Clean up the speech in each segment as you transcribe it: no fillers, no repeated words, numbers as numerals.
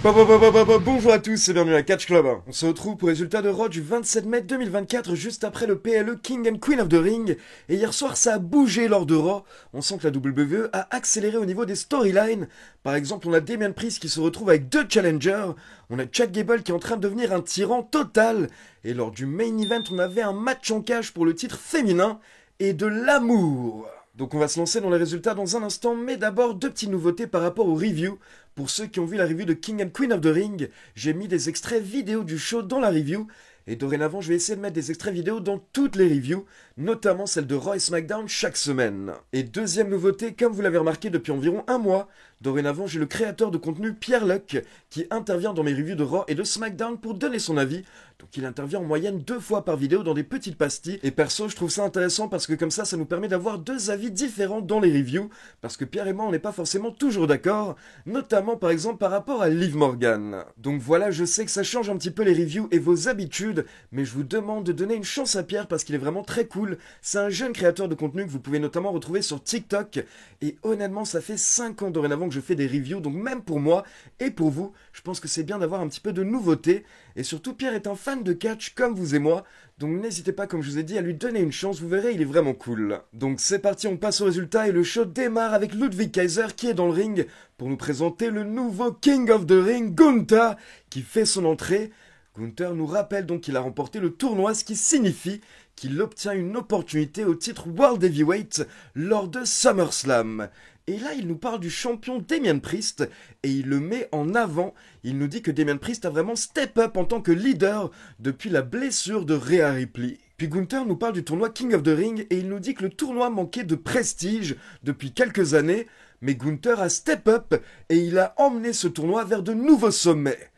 Bonjour à tous et bienvenue à Catch Club. On se retrouve pour le résultat de Raw du 27 mai 2024, juste après le PLE King and Queen of the Ring. Et hier soir, ça a bougé lors de Raw. On sent que la WWE a accéléré au niveau des storylines. Par exemple, on a Damien Priest qui se retrouve avec deux challengers. On a Chad Gable qui est en train de devenir un tyran total. Et lors du main event, on avait un match en cage pour le titre féminin et de l'amour. Donc on va se lancer dans les résultats dans un instant, mais d'abord deux petites nouveautés par rapport aux reviews. Pour ceux qui ont vu la review de King and Queen of the Ring, j'ai mis des extraits vidéo du show dans la review. Et dorénavant, je vais essayer de mettre des extraits vidéo dans toutes les reviews, notamment celle de Raw et SmackDown chaque semaine. Et deuxième nouveauté, comme vous l'avez remarqué depuis environ un mois, dorénavant j'ai le créateur de contenu Pierre Luck qui intervient dans mes reviews de Raw et de SmackDown pour donner son avis. Donc il intervient en moyenne 2 fois par vidéo dans des petites pastilles. Et perso, je trouve ça intéressant parce que comme ça nous permet d'avoir deux avis différents dans les reviews. Parce que Pierre et moi, on n'est pas forcément toujours d'accord, notamment par exemple par rapport à Liv Morgan. Donc voilà, je sais que ça change un petit peu les reviews et vos habitudes, mais je vous demande de donner une chance à Pierre parce qu'il est vraiment très cool. C'est un jeune créateur de contenu que vous pouvez notamment retrouver sur TikTok. Et honnêtement, ça fait 5 ans dorénavant que je fais des reviews, donc même pour moi et pour vous, je pense que c'est bien d'avoir un petit peu de nouveauté. Et surtout, Pierre est un fan de catch comme vous et moi, donc n'hésitez pas, comme je vous ai dit, à lui donner une chance, vous verrez, il est vraiment cool. Donc c'est parti, on passe au résultat et le show démarre avec Ludwig Kaiser qui est dans le ring pour nous présenter le nouveau King of the Ring, Gunther, qui fait son entrée. Gunther nous rappelle donc qu'il a remporté le tournoi, ce qui signifie qu'il obtient une opportunité au titre World Heavyweight lors de SummerSlam. Et là, il nous parle du champion Damien Priest et il le met en avant. Il nous dit que Damien Priest a vraiment step up en tant que leader depuis la blessure de Rhea Ripley. Puis Gunther nous parle du tournoi King of the Ring et il nous dit que le tournoi manquait de prestige depuis quelques années, mais Gunther a step up et il a emmené ce tournoi vers de nouveaux sommets.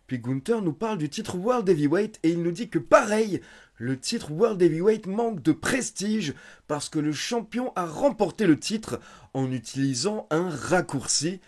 Puis Gunther nous parle du titre World Heavyweight et il nous dit que pareil, le titre World Heavyweight manque de prestige parce que le champion a remporté le titre en utilisant un raccourci.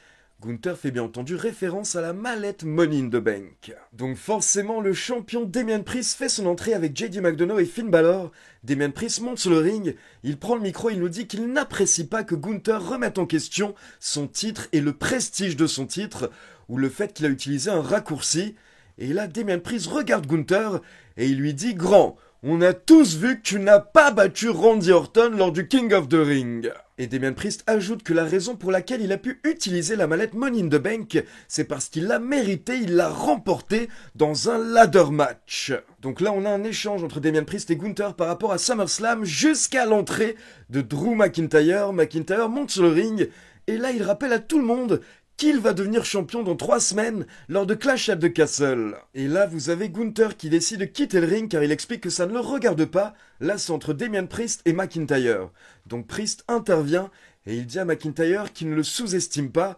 Gunther fait bien entendu référence à la mallette Money in the Bank. Donc forcément, le champion Damien Priest fait son entrée avec JD McDonough et Finn Balor. Damien Priest monte sur le ring, il prend le micro et il nous dit qu'il n'apprécie pas que Gunther remette en question son titre et le prestige de son titre, ou le fait qu'il a utilisé un raccourci. Et là, Damien Priest regarde Gunther et il lui dit « Grand, on a tous vu que tu n'as pas battu Randy Orton lors du King of the Ring ». Et Damien Priest ajoute que la raison pour laquelle il a pu utiliser la mallette Money in the Bank, c'est parce qu'il l'a mérité, il l'a remporté dans un ladder match. Donc là, on a un échange entre Damien Priest et Gunther par rapport à SummerSlam jusqu'à l'entrée de Drew McIntyre. McIntyre monte sur le ring et là, il rappelle à tout le monde qu'il va devenir champion dans 3 semaines lors de Clash at the Castle. Et là, vous avez Gunther qui décide de quitter le ring car il explique que ça ne le regarde pas. Là, c'est entre Damien Priest et McIntyre. Donc Priest intervient et il dit à McIntyre qu'il ne le sous-estime pas.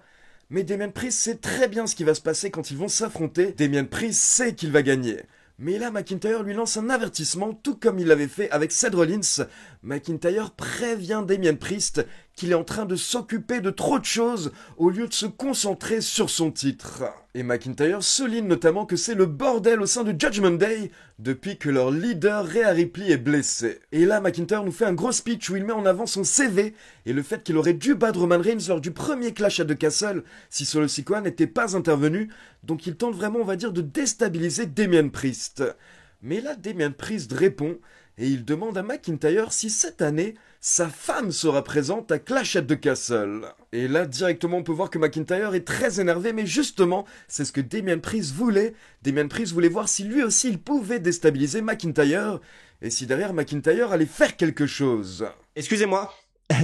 Mais Damien Priest sait très bien ce qui va se passer quand ils vont s'affronter. Damien Priest sait qu'il va gagner. Mais là, McIntyre lui lance un avertissement, tout comme il l'avait fait avec Seth Rollins. McIntyre prévient Damien Priest qu'il est en train de s'occuper de trop de choses au lieu de se concentrer sur son titre. Et McIntyre souligne notamment que c'est le bordel au sein de Judgment Day depuis que leur leader Rhea Ripley est blessé. Et là, McIntyre nous fait un gros speech où il met en avant son CV et le fait qu'il aurait dû battre Roman Reigns lors du premier Clash at the Castle si Solo Sikoa n'était pas intervenu. Donc il tente vraiment, on va dire, de déstabiliser Damien Priest. Mais là, Damien Priest répond et il demande à McIntyre si cette année, sa femme sera présente à Clash at the Castle. Et là, directement, on peut voir que McIntyre est très énervé, mais justement, c'est ce que Damien Priest voulait. Damien Priest voulait voir si lui aussi, il pouvait déstabiliser McIntyre, et si derrière McIntyre allait faire quelque chose. Excusez-moi.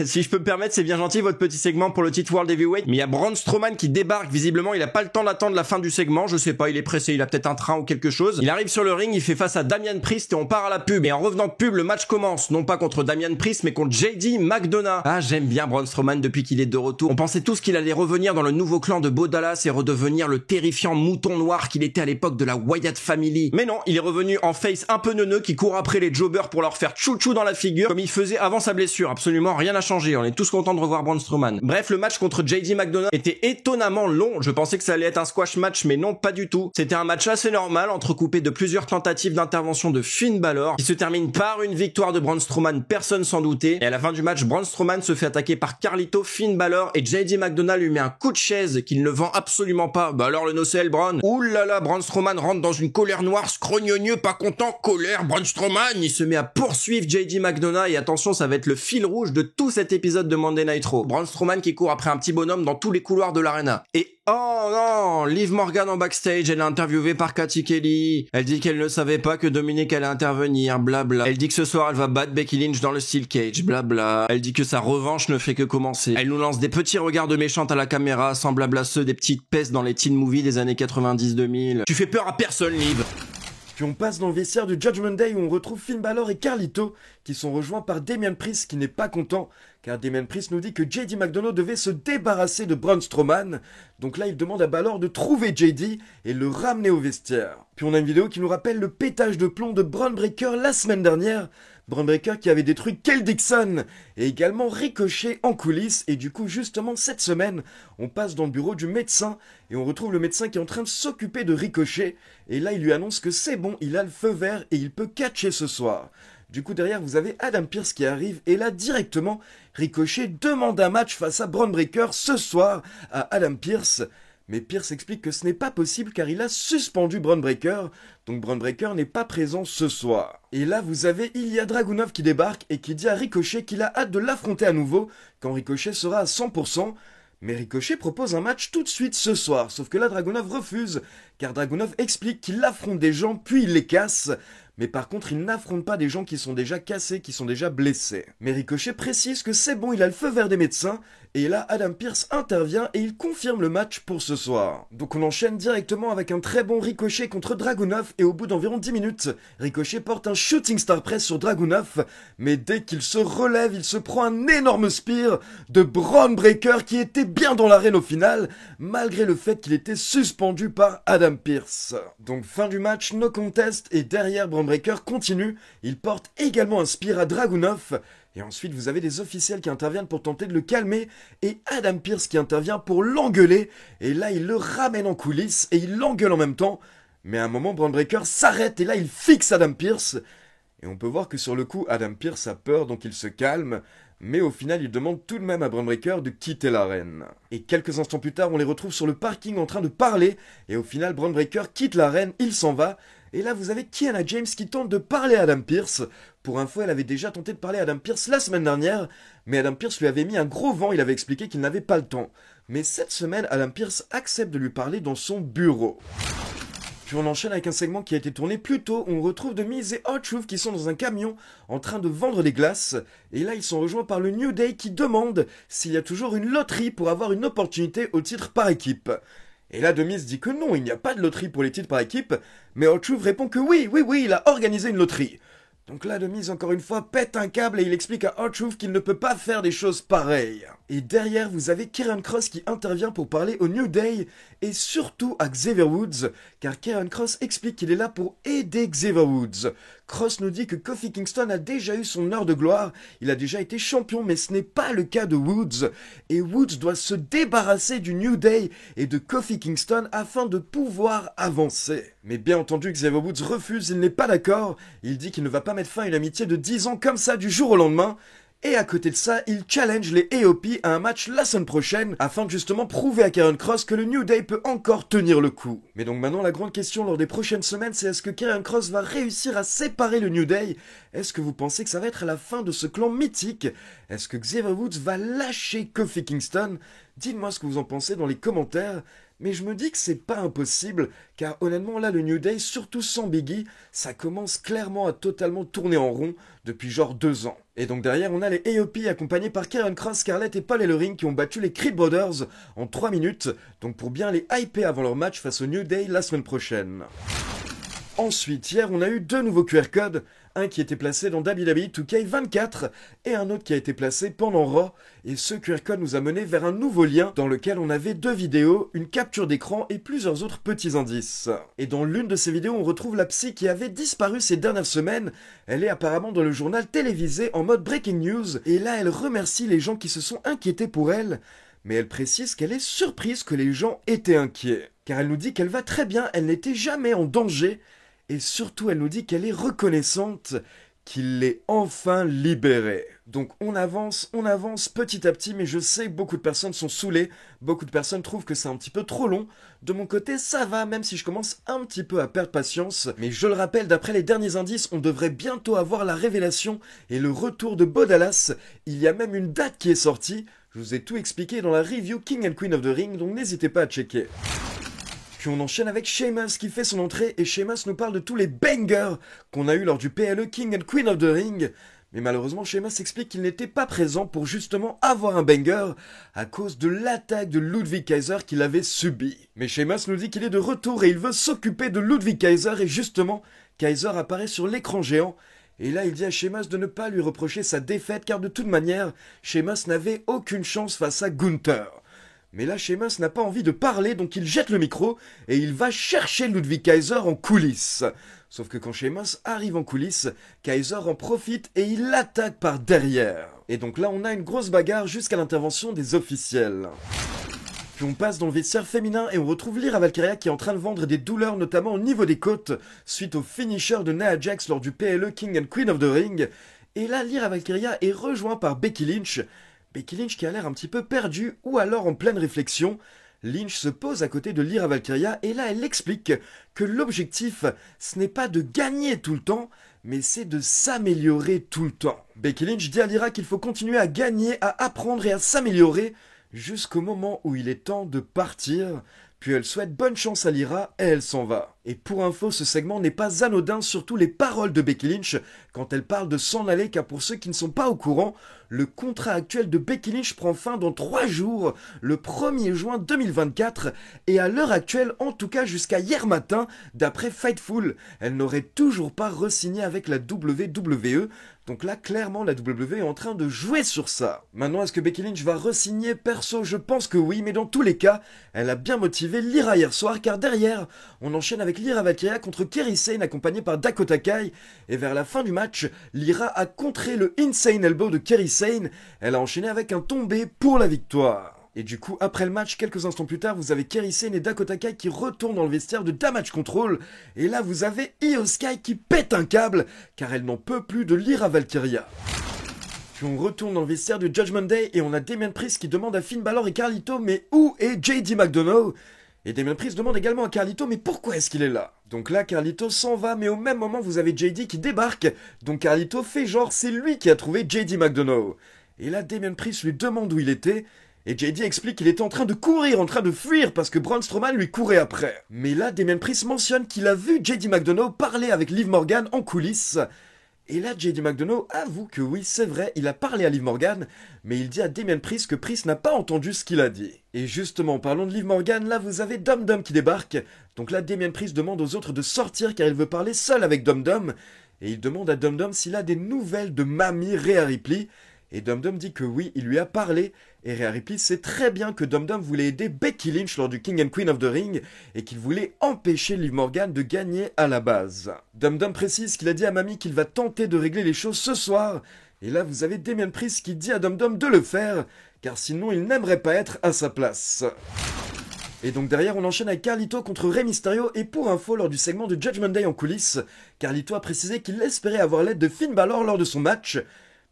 Si je peux me permettre, c'est bien gentil votre petit segment pour le titre World Heavyweight, mais il y a Braun Strowman qui débarque, visiblement il a pas le temps d'attendre la fin du segment, je sais pas, il est pressé, il a peut-être un train ou quelque chose. Il arrive sur le ring, il fait face à Damien Priest et on part à la pub. Et en revenant de pub, le match commence, non pas contre Damien Priest, mais contre JD McDonough. Ah, j'aime bien Braun Strowman depuis qu'il est de retour. On pensait tous qu'il allait revenir dans le nouveau clan de Bo Dallas et redevenir le terrifiant mouton noir qu'il était à l'époque de la Wyatt Family. Mais non, il est revenu en face un peu neuneux qui court après les jobbers pour leur faire chou-chou dans la figure, comme il faisait avant sa blessure, absolument rien n'a changé, on est tous contents de revoir Braun Strowman. Bref, le match contre JD McDonagh était étonnamment long, je pensais que ça allait être un squash match, mais non, pas du tout. C'était un match assez normal, entrecoupé de plusieurs tentatives d'intervention de Finn Balor, qui se termine par une victoire de Braun Strowman, personne s'en doutait, et à la fin du match, Braun Strowman se fait attaquer par Carlito, Finn Balor, et JD McDonagh lui met un coup de chaise qu'il ne vend absolument pas. Bah alors le nocel, Braun. Ouh là là, Braun Strowman rentre dans une colère noire, scrognonieux, pas content, colère, Braun Strowman, il se met à poursuivre JD McDonagh, et attention, ça va être le fil rouge de tout cet épisode de Monday Night Raw. Braun Strowman qui court après un petit bonhomme dans tous les couloirs de l'arena. Et oh non, Liv Morgan en backstage, elle est interviewée par Cathy Kelly. Elle dit qu'elle ne savait pas que Dominic allait intervenir, blabla. Elle dit que ce soir elle va battre Becky Lynch dans le Steel Cage, blabla. Elle dit que sa revanche ne fait que commencer. Elle nous lance des petits regards de méchante à la caméra, semblables à ceux des petites pestes dans les teen movies des années 90-2000. Tu fais peur à personne, Liv. Puis on passe dans le vestiaire du Judgment Day où on retrouve Finn Balor et Carlito qui sont rejoints par Damian Priest qui n'est pas content car Damian Priest nous dit que JD McDonagh devait se débarrasser de Braun Strowman. Donc là il demande à Balor de trouver JD et le ramener au vestiaire. Puis on a une vidéo qui nous rappelle le pétage de plomb de Bron Breakker la semaine dernière. Bron Breakker qui avait détruit Kel Dixon et également Ricochet en coulisses. Et du coup, justement, cette semaine, on passe dans le bureau du médecin et on retrouve le médecin qui est en train de s'occuper de Ricochet. Et là, il lui annonce que c'est bon, il a le feu vert et il peut catcher ce soir. Du coup, derrière, vous avez Adam Pearce qui arrive et là, directement, Ricochet demande un match face à Bron Breakker ce soir à Adam Pearce. Mais Pearce explique que ce n'est pas possible car il a suspendu Bron Breakker, donc Bron Breakker n'est pas présent ce soir. Et là vous avez Ilya Dragunov qui débarque et qui dit à Ricochet qu'il a hâte de l'affronter à nouveau quand Ricochet sera à 100%. Mais Ricochet propose un match tout de suite ce soir, sauf que là Dragunov refuse, car Dragunov explique qu'il affronte des gens puis il les casse. Mais par contre, il n'affronte pas des gens qui sont déjà cassés, qui sont déjà blessés. Mais Ricochet précise que c'est bon, il a le feu vert des médecins. Et là, Adam Pearce intervient et il confirme le match pour ce soir. Donc on enchaîne directement avec un très bon Ricochet contre Dragunov. Et au bout d'environ 10 minutes, Ricochet porte un Shooting Star Press sur Dragunov. Mais dès qu'il se relève, il se prend un énorme spear de Bron Breakker qui était bien dans l'arène au final, malgré le fait qu'il était suspendu par Adam Pearce. Donc fin du match, no contest, et derrière Bron Breakker continue, il porte également un spear à Dragunov, et ensuite vous avez des officiels qui interviennent pour tenter de le calmer, et Adam Pearce qui intervient pour l'engueuler, et là il le ramène en coulisses, et il l'engueule en même temps, mais à un moment Bron Breakker s'arrête, et là il fixe Adam Pearce, et on peut voir que sur le coup Adam Pearce a peur, donc il se calme, mais au final il demande tout de même à Bron Breakker de quitter l'arène. Et quelques instants plus tard on les retrouve sur le parking en train de parler, et au final Bron Breakker quitte l'arène, il s'en va, et là vous avez Kiana James qui tente de parler à Adam Pearce. Pour info, elle avait déjà tenté de parler à Adam Pearce la semaine dernière, mais Adam Pearce lui avait mis un gros vent, il avait expliqué qu'il n'avait pas le temps. Mais cette semaine, Adam Pearce accepte de lui parler dans son bureau. Puis on enchaîne avec un segment qui a été tourné plus tôt, où on retrouve The Miz et R-Truth qui sont dans un camion en train de vendre des glaces, et là ils sont rejoints par le New Day qui demande s'il y a toujours une loterie pour avoir une opportunité au titre par équipe. Et là, The Miz dit que non, il n'y a pas de loterie pour les titres par équipe, mais R-Truth répond que oui, il a organisé une loterie. Donc là, The Miz, encore une fois, pète un câble et il explique à R-Truth qu'il ne peut pas faire des choses pareilles. Et derrière, vous avez Karrion Kross qui intervient pour parler au New Day, et surtout à Xavier Woods, car Karrion Kross explique qu'il est là pour aider Xavier Woods. Kross nous dit que Kofi Kingston a déjà eu son heure de gloire, il a déjà été champion, mais ce n'est pas le cas de Woods, et Woods doit se débarrasser du New Day et de Kofi Kingston afin de pouvoir avancer. Mais bien entendu, Xavier Woods refuse, il n'est pas d'accord, il dit qu'il ne va pas mettre fin à une amitié de 10 ans comme ça du jour au lendemain, et à côté de ça, il challenge les AOP à un match la semaine prochaine afin de justement prouver à Karrion Kross que le New Day peut encore tenir le coup. Mais donc maintenant la grande question lors des prochaines semaines, c'est est-ce que Karrion Kross va réussir à séparer le New Day? Est-ce que vous pensez que ça va être la fin de ce clan mythique? Est-ce que Xavier Woods va lâcher Kofi Kingston? Dites-moi ce que vous en pensez dans les commentaires. Mais je me dis que c'est pas impossible, car honnêtement là le New Day, surtout sans Biggie, ça commence clairement à totalement tourner en rond depuis genre 2 ans. Et donc derrière on a les AOP accompagnés par Karrion Kross, Scarlett et Paul Ellering qui ont battu les Creed Brothers en 3 minutes, donc pour bien les hyper avant leur match face au New Day la semaine prochaine. Ensuite, hier, on a eu 2 nouveaux QR codes, un qui était placé dans WWE 2K24 et un autre qui a été placé pendant Raw, et ce QR code nous a mené vers un nouveau lien dans lequel on avait 2 vidéos, une capture d'écran et plusieurs autres petits indices. Et dans l'une de ces vidéos, on retrouve la psy qui avait disparu ces dernières semaines. Elle est apparemment dans le journal télévisé en mode breaking news, et là elle remercie les gens qui se sont inquiétés pour elle, mais elle précise qu'elle est surprise que les gens étaient inquiets, car elle nous dit qu'elle va très bien, elle n'était jamais en danger, et surtout elle nous dit qu'elle est reconnaissante qu'il l'ait enfin libérée. Donc on avance petit à petit, mais je sais que beaucoup de personnes sont saoulées, beaucoup de personnes trouvent que c'est un petit peu trop long. De mon côté, ça va, même si je commence un petit peu à perdre patience. Mais je le rappelle, d'après les derniers indices, on devrait bientôt avoir la révélation et le retour de Bo Dallas. Il y a même une date qui est sortie. Je vous ai tout expliqué dans la review King and Queen of the Ring, donc n'hésitez pas à checker. Puis on enchaîne avec Sheamus qui fait son entrée, et Sheamus nous parle de tous les bangers qu'on a eu lors du PLE King and Queen of the Ring. Mais malheureusement, Sheamus explique qu'il n'était pas présent pour justement avoir un banger à cause de l'attaque de Ludwig Kaiser qu'il avait subie. Mais Sheamus nous dit qu'il est de retour et il veut s'occuper de Ludwig Kaiser, et justement, Kaiser apparaît sur l'écran géant. Et là, il dit à Sheamus de ne pas lui reprocher sa défaite, car de toute manière, Sheamus n'avait aucune chance face à Gunther. Mais là, Sheamus n'a pas envie de parler, donc il jette le micro et il va chercher Ludwig Kaiser en coulisses. Sauf que quand Sheamus arrive en coulisses, Kaiser en profite et il l'attaque par derrière. Et donc là, on a une grosse bagarre jusqu'à l'intervention des officiels. Puis on passe dans le vestiaire féminin et on retrouve Lyra Valkyria qui est en train de vendre des douleurs, notamment au niveau des côtes, suite au finisher de Nia Jax lors du PLE King and Queen of the Ring. Et là, Lyra Valkyria est rejointe par Becky Lynch. Becky Lynch qui a l'air un petit peu perdue ou alors en pleine réflexion. Lynch se pose à côté de Lyra Valkyria et là elle explique que l'objectif ce n'est pas de gagner tout le temps, mais c'est de s'améliorer tout le temps. Becky Lynch dit à Lyra qu'il faut continuer à gagner, à apprendre et à s'améliorer jusqu'au moment où il est temps de partir. Puis elle souhaite bonne chance à Lyra et elle s'en va. Et pour info, ce segment n'est pas anodin, surtout les paroles de Becky Lynch quand elle parle de s'en aller, car pour ceux qui ne sont pas au courant, le contrat actuel de Becky Lynch prend fin dans 3 jours, le 1er juin 2024, et à l'heure actuelle, en tout cas jusqu'à hier matin, d'après Fightful, elle n'aurait toujours pas re-signé avec la WWE. Donc là, clairement, la WWE est en train de jouer sur ça. Maintenant, est-ce que Becky Lynch va re-signer? Perso, je pense que oui, mais dans tous les cas, elle a bien motivé Lyra hier soir, car derrière, on enchaîne avec Lyra Valkyria contre Kairi Sane accompagnée par Dakota Kai, et vers la fin du match, Lyra a contré le Insane Elbow de Kairi Sane, elle a enchaîné avec un tombé pour la victoire. Et du coup, après le match, quelques instants plus tard, vous avez Kairi Sane et Dakota Kai qui retournent dans le vestiaire de Damage Control. Et là, vous avez Io Sky qui pète un câble, car elle n'en peut plus de Lyra Valkyria. Puis on retourne dans le vestiaire de Judgment Day et on a Damien Priest qui demande à Finn Balor et Carlito, mais où est JD McDonough? Et Damien Priest demande également à Carlito, mais pourquoi est-ce qu'il est là? Donc là, Carlito s'en va, mais au même moment, vous avez JD qui débarque. Donc Carlito fait genre, c'est lui qui a trouvé JD McDonough. Et là, Damien Priest lui demande où il était. Et JD explique qu'il était en train de courir, en train de fuir, parce que Braun Strowman lui courait après. Mais là, Damien Priest mentionne qu'il a vu JD McDonough parler avec Liv Morgan en coulisses. Et là, JD McDonough avoue que oui, c'est vrai, il a parlé à Liv Morgan, mais il dit à Damien Priest que Priest n'a pas entendu ce qu'il a dit. Et justement, parlons de Liv Morgan, là vous avez Dum Dum qui débarque. Donc là, Damien Priest demande aux autres de sortir car il veut parler seul avec Dum Dum. Et il demande à Dum Dum s'il a des nouvelles de Mamie Rhea Ripley. Et Dum Dum dit que oui, il lui a parlé, et Rhea Ripley sait très bien que Dum Dum voulait aider Becky Lynch lors du King and Queen of the Ring, et qu'il voulait empêcher Liv Morgan de gagner à la base. Dum Dum précise qu'il a dit à Mamie qu'il va tenter de régler les choses ce soir, et là vous avez Damien Priest qui dit à Dum Dum de le faire, car sinon il n'aimerait pas être à sa place. Et donc derrière, on enchaîne avec Carlito contre Rey Mysterio, et pour info, lors du segment de Judgment Day en coulisses, Carlito a précisé qu'il espérait avoir l'aide de Finn Balor lors de son match.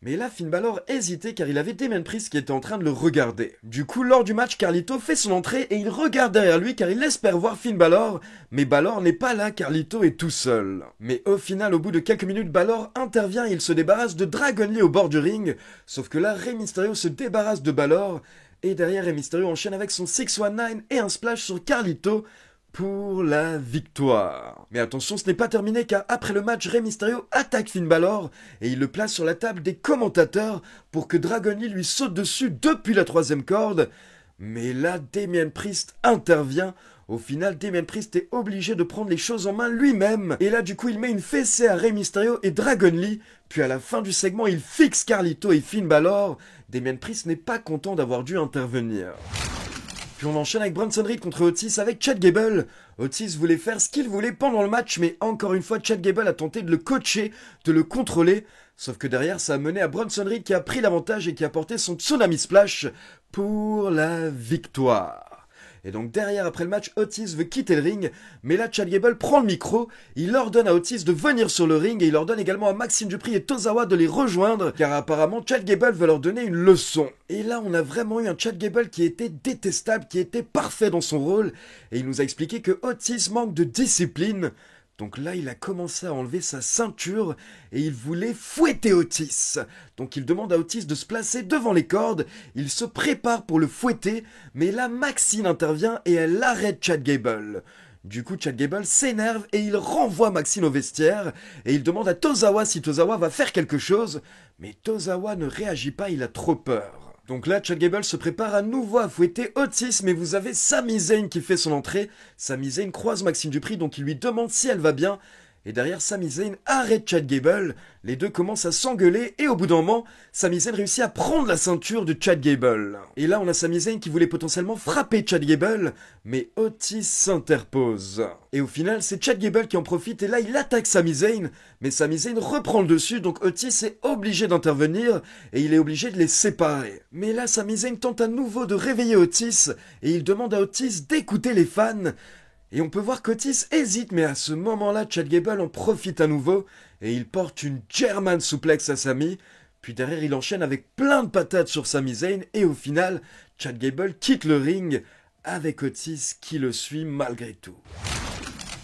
Mais là, Finn Balor hésitait car il avait Damien Priest qui était en train de le regarder. Du coup, lors du match, Carlito fait son entrée et il regarde derrière lui car il espère voir Finn Balor. Mais Balor n'est pas là, Carlito est tout seul. Mais au final, au bout de quelques minutes, Balor intervient et il se débarrasse de Dragon Lee au bord du ring. Sauf que là, Rey Mysterio se débarrasse de Balor. Et derrière, Rey Mysterio enchaîne avec son 619 et un splash sur Carlito pour la victoire. Mais attention, ce n'est pas terminé car après le match, Rey Mysterio attaque Finn Balor et il le place sur la table des commentateurs pour que Dragon Lee lui saute dessus depuis la 3e corde. Mais là, Damien Priest intervient Au final, Damien Priest est obligé de prendre les choses en main lui-même. Et là, du coup, il met une fessée à Rey Mysterio et Dragon Lee. Puis à la fin du segment, il fixe Carlito et Finn Balor. Damien Priest n'est pas content d'avoir dû intervenir. Puis on enchaîne avec Bronson Reed contre Otis avec Chad Gable. Otis voulait faire ce qu'il voulait pendant le match, mais encore une fois, Chad Gable a tenté de le coacher, de le contrôler. Sauf que derrière, ça a mené à Bronson Reed qui a pris l'avantage et qui a porté son Tsunami Splash pour la victoire. Et donc derrière, après le match, Otis veut quitter le ring, mais là, Chad Gable prend le micro, il ordonne à Otis de venir sur le ring et il ordonne également à Maxxine Dupri et Tozawa de les rejoindre, car apparemment, Chad Gable veut leur donner une leçon. Et là, on a vraiment eu un Chad Gable qui était détestable, qui était parfait dans son rôle, et il nous a expliqué que Otis manque de discipline. Donc là, il a commencé à enlever sa ceinture et il voulait fouetter Otis. Donc il demande à Otis de se placer devant les cordes, il se prépare pour le fouetter, mais là Maxxine intervient et elle arrête Chad Gable. Du coup, Chad Gable s'énerve et il renvoie Maxxine au vestiaire et il demande à Tozawa si Tozawa va faire quelque chose, mais Tozawa ne réagit pas, il a trop peur. Donc là, Chad Gable se prépare à nouveau à fouetter Otis, mais vous avez Sami Zayn qui fait son entrée. Sami Zayn croise Maxxine Dupri, donc il lui demande si elle va bien. Et derrière, Sami Zayn arrête Chad Gable. Les deux commencent à s'engueuler et au bout d'un moment, Sami Zayn réussit à prendre la ceinture de Chad Gable. Et là, on a Sami Zayn qui voulait potentiellement frapper Chad Gable, mais Otis s'interpose. Et au final, c'est Chad Gable qui en profite et là, il attaque Sami Zayn, mais Sami Zayn reprend le dessus, donc Otis est obligé d'intervenir et il est obligé de les séparer. Mais là, Sami Zayn tente à nouveau de réveiller Otis et il demande à Otis d'écouter les fans. Et on peut voir qu'Otis hésite, mais à ce moment-là, Chad Gable en profite à nouveau, et il porte une German suplex à Sami, puis derrière il enchaîne avec plein de patates sur Sami Zayn, et au final, Chad Gable quitte le ring, avec Otis qui le suit malgré tout.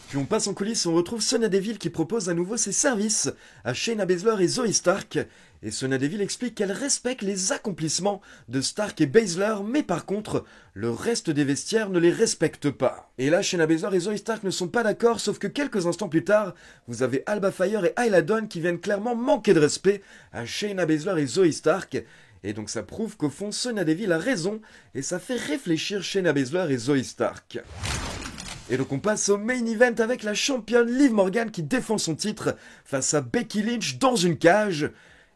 Puis on passe en coulisses et on retrouve Sonya Deville qui propose à nouveau ses services à Shayna Baszler et Zoe Stark. Et Sonya Deville explique qu'elle respecte les accomplissements de Stark et Baszler, mais par contre, le reste des vestiaires ne les respecte pas. Et là, Shayna Baszler et Zoe Stark ne sont pas d'accord, sauf que quelques instants plus tard, vous avez Alba Fire et Ayla Dawn qui viennent clairement manquer de respect à Shayna Baszler et Zoe Stark. Et donc ça prouve qu'au fond, Sonya Deville a raison, et ça fait réfléchir Shayna Baszler et Zoe Stark. Et donc on passe au main event avec la championne Liv Morgan qui défend son titre face à Becky Lynch dans une cage.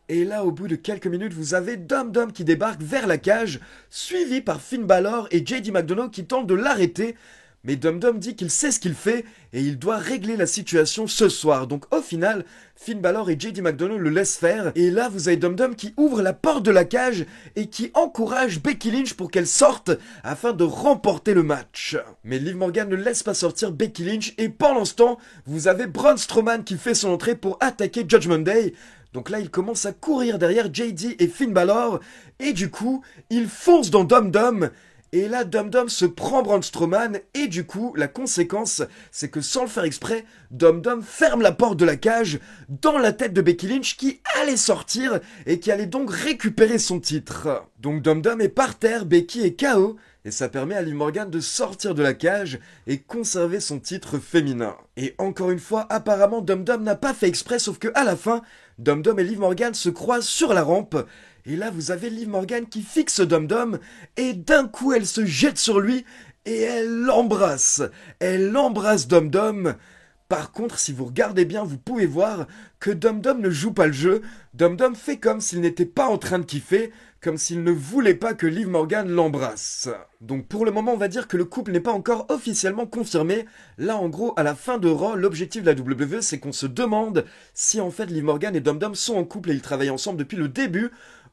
Et là, au bout de quelques minutes, vous avez Dum Dum qui débarque vers la cage, suivi par Finn Balor et JD McDonough qui tentent de l'arrêter. Mais Dum Dum dit qu'il sait ce qu'il fait et il doit régler la situation ce soir. Donc au final, Finn Balor et JD McDonough le laissent faire. Et là, vous avez Dum Dum qui ouvre la porte de la cage et qui encourage Becky Lynch pour qu'elle sorte afin de remporter le match. Mais Liv Morgan ne laisse pas sortir Becky Lynch et pendant ce temps, vous avez Braun Strowman qui fait son entrée pour attaquer Judgment Day. Donc là, il commence à courir derrière JD et Finn Balor et du coup, il fonce dans Dum Dum. Et là, Dum Dum se prend Braun Strowman, et du coup, la conséquence, c'est que sans le faire exprès, Dum Dum ferme la porte de la cage dans la tête de Becky Lynch qui allait sortir et qui allait donc récupérer son titre. Donc Dum Dum est par terre, Becky est KO, et ça permet à Liv Morgan de sortir de la cage et conserver son titre féminin. Et encore une fois, apparemment, Dum Dum n'a pas fait exprès, sauf que à la fin, Dum Dum et Liv Morgan se croisent sur la rampe. Et là, vous avez Liv Morgan qui fixe Dum Dum, et d'un coup, elle se jette sur lui, et elle l'embrasse. Elle embrasse Dum Dum. Par contre, si vous regardez bien, vous pouvez voir que Dum Dum ne joue pas le jeu. Dum Dum fait comme s'il n'était pas en train de kiffer, comme s'il ne voulait pas que Liv Morgan l'embrasse. Donc pour le moment, on va dire que le couple n'est pas encore officiellement confirmé. Là, en gros, à la fin de Raw, l'objectif de la WWE, c'est qu'on se demande si en fait Liv Morgan et Dum Dum sont en couple et ils travaillent ensemble depuis le début,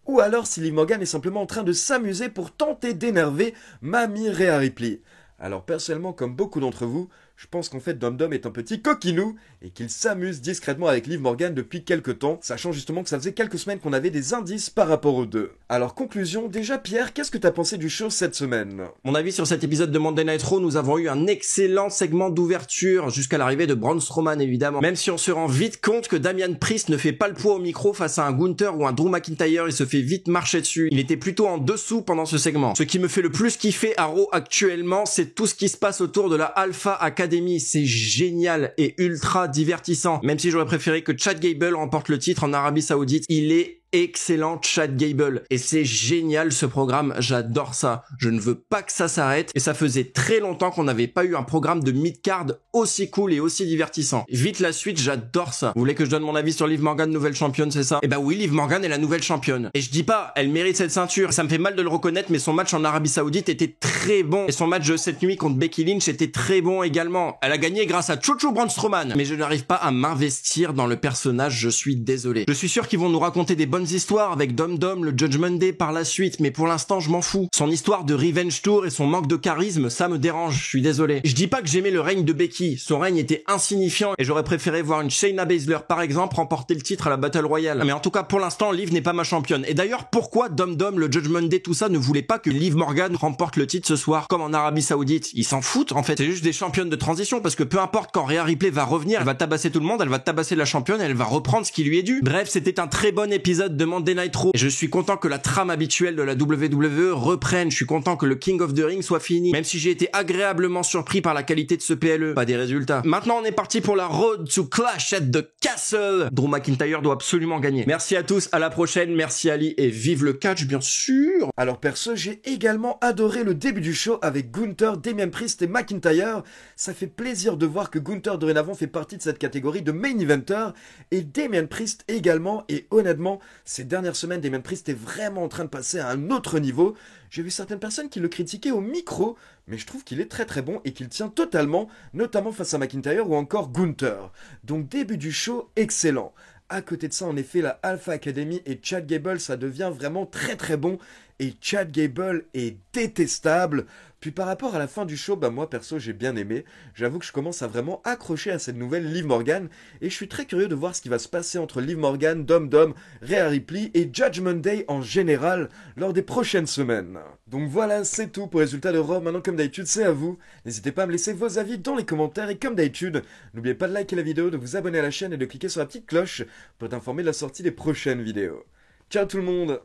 ou alors si Liv Morgan est simplement en train de s'amuser pour tenter d'énerver Mamie Rhea Ripley. Alors personnellement, comme beaucoup d'entre vous, je pense qu'en fait Dum Dum est un petit coquinou et qu'il s'amuse discrètement avec Liv Morgan depuis quelques temps, sachant justement que ça faisait quelques semaines qu'on avait des indices par rapport aux deux. Alors conclusion, déjà Pierre, qu'est-ce que t'as pensé du show cette semaine? Mon avis sur cet épisode de Monday Night Raw, nous avons eu un excellent segment d'ouverture jusqu'à l'arrivée de Braun Strowman évidemment. Même si on se rend vite compte que Damian Priest ne fait pas le poids au micro face à un Gunther ou un Drew McIntyre, il se fait vite marcher dessus. Il était plutôt en dessous pendant ce segment. Ce qui me fait le plus kiffer à Raw actuellement, c'est tout ce qui se passe autour de la Alpha Academy. C'est génial et ultra divertissant. Même si j'aurais préféré que Chad Gable remporte le titre en Arabie Saoudite, il est excellent Chad Gable. Et c'est génial ce programme, j'adore ça. Je ne veux pas que ça s'arrête. Et ça faisait très longtemps qu'on n'avait pas eu un programme de mid-card aussi cool et aussi divertissant. Vite la suite, j'adore ça. Vous voulez que je donne mon avis sur Liv Morgan, nouvelle championne, c'est ça? Eh bah oui, Liv Morgan est la nouvelle championne. Et je dis pas, elle mérite cette ceinture. Ça me fait mal de le reconnaître, mais son match en Arabie Saoudite était très bon. Et son match de cette nuit contre Becky Lynch était très bon également. Elle a gagné grâce à Chuchu Braun Strowman. Mais je n'arrive pas à m'investir dans le personnage, je suis désolé. Je suis sûr qu'ils vont nous raconter des bonnes histoires avec Dom Dom, le Judgment Day par la suite, mais pour l'instant je m'en fous. Son histoire de Revenge Tour et son manque de charisme, ça me dérange, je suis désolé. Je dis pas que j'aimais le règne de Becky, son règne était insignifiant et j'aurais préféré voir une Shayna Baszler par exemple remporter le titre à la Battle Royale. Mais en tout cas pour l'instant Liv n'est pas ma championne. Et d'ailleurs pourquoi Dom Dom, le Judgment Day, tout ça ne voulait pas que Liv Morgan remporte le titre ce soir comme en Arabie Saoudite? Ils s'en foutent en fait, c'est juste des championnes de transition parce que peu importe quand Rhea Ripley va revenir, elle va tabasser tout le monde, elle va tabasser la championne, elle va reprendre ce qui lui est dû. Bref, c'était un très bon épisode de Monday Night Raw. Et je suis content que la trame habituelle de la WWE reprenne, je suis content que le King of the Ring soit fini, même si j'ai été agréablement surpris par la qualité de ce PLE, pas des résultats. Maintenant on est parti pour la Road to Clash at the Castle. Drew McIntyre doit absolument gagner. Merci à tous, à la prochaine, merci Ali et vive le catch bien sûr. Alors perso, j'ai également adoré le début du show avec Gunther, Damien Priest et McIntyre. Ça fait plaisir de voir que Gunther dorénavant fait partie de cette catégorie de main eventer et Damien Priest également. Et honnêtement, ces dernières semaines, Damien Priest est vraiment en train de passer à un autre niveau. J'ai vu certaines personnes qui le critiquaient au micro, mais je trouve qu'il est très très bon et qu'il tient totalement, notamment face à McIntyre ou encore Gunther. Donc début du show, excellent. À côté de ça, en effet, la Alpha Academy et Chad Gable, ça devient vraiment très très bon. Et Chad Gable est détestable. Puis par rapport à la fin du show, moi perso j'ai bien aimé. J'avoue que je commence à vraiment accrocher à cette nouvelle Liv Morgan. Et je suis très curieux de voir ce qui va se passer entre Liv Morgan, Dom Dom, Rhea Ripley et Judgment Day en général lors des prochaines semaines. Donc voilà, c'est tout pour Résultats de Raw. Maintenant comme d'habitude, c'est à vous. N'hésitez pas à me laisser vos avis dans les commentaires. Et comme d'habitude, n'oubliez pas de liker la vidéo, de vous abonner à la chaîne et de cliquer sur la petite cloche pour être informé de la sortie des prochaines vidéos. Ciao tout le monde!